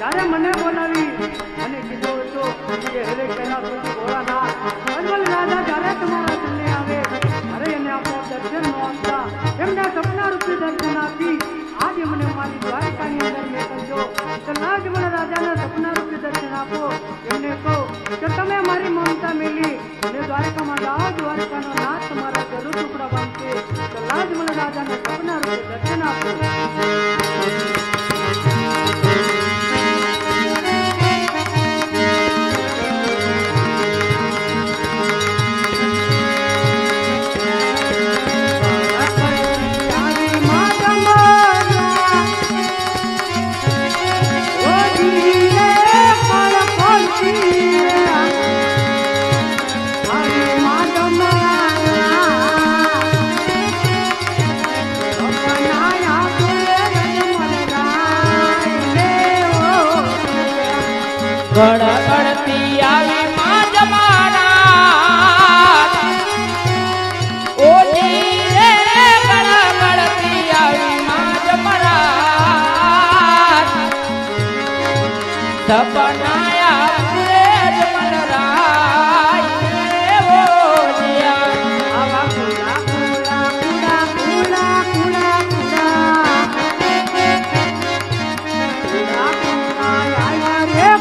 ત્યારે મને બોલાવી અને કીધું હતું કે હરે કૈલાસ ભોળાનાથ અજમલ રાજા જ્યારે તમારા સામે આવે અરે એને આપણો દર્શન ન આપતા એમના સપના રૂપે દર્શન આપી આજે મને મારી દ્વારકાની અંદર મેં કરજો તો અજમલ રાજાના સપના રૂપે દર્શન આપો એમને કહો કે તમે મારી મમતા મેલી અને દ્વારકામાં જાઓ દ્વારકાનો નાથ તમારા જરૂર ટુકડા બનશે તો અજમલ રાજાના સપના રૂપે દર્શન આપો ગણગણતી આવી માં જમાના ઓજી રે ગણગણતી આવી માં જમાના સપનાયા પૂરે જમલરાય ઓજીયા આવા કુલા કુલા કુલા કુલા કુલા કુલા કુલા કુલા આયા રે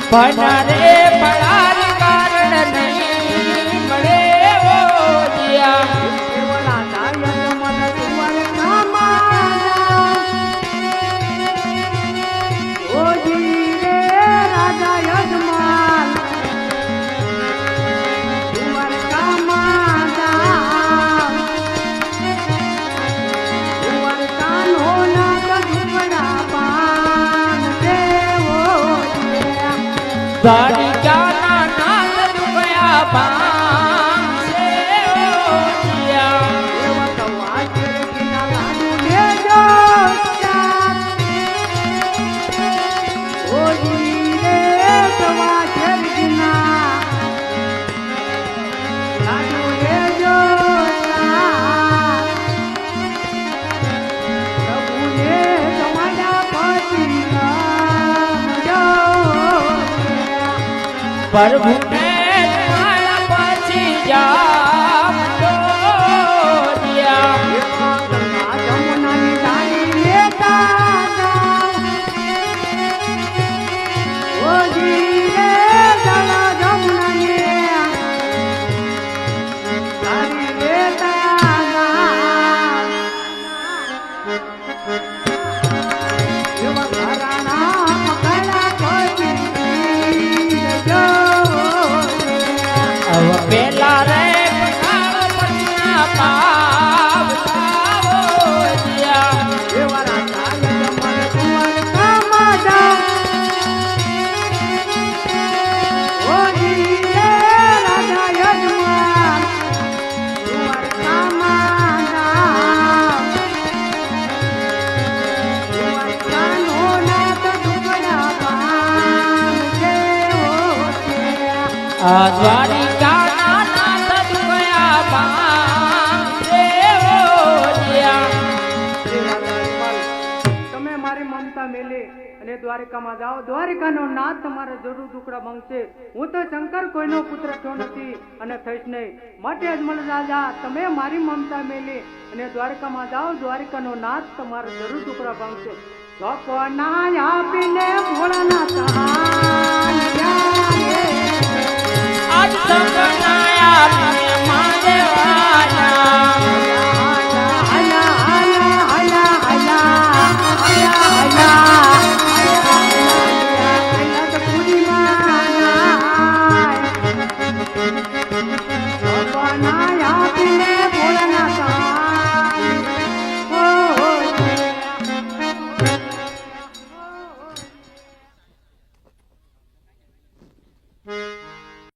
ભણરે પડાર કારણ નહીં મળે ઓજીયા કેવલા દાયક મન તુમર કામાના ઓજી રે રાજા યજમાન તુમર કામાના તુમર કાનો ના કદુપડા પાન દેવો દ્વારિકાના નાથ દુખયા પામશે ઓજીયા એવા વાજર કિના લાડુ લેજો ઓજી રે વાજર કિના લાડુ લેજો પ્રભુને તમારા પતિ પ્રભુને તમારા પછી જામ ઓજીયા જમુનાની દાડી લેતા ઓજી રે જમુનાની દાડી લેતા એવા ઘરાના પકડા પછી પેલા રે પઠાણ પટના પાવ ઓજીયા એવા રાજા યજમાન કુંવર કામાદા ઓજી રે રાજા યજમાન કુંવર કામાદા કુંવર કાનો નાથ ટુકડા પામશે ઓજીયા આ દ્વારિકાના નાથ દુખયા પામશે ઓજીયા તમે મારી મમતા મેલી અને દ્વારિકામાં જાઓ દ્વારિકાનો નાથ તમારા જરૂર ટુકડા માંગશે હું તો શંકર કોઈનો પુત્ર થયો નથી અને થઈશ નહીં માટે અજમલ રાજા તમે મારી મમતા મેલી અને દ્વારિકામાં જાઓ દ્વારિકાનો નાથ તમારા જરૂર ટુકડા માંગશે સપના આપીને ભોળાનાથ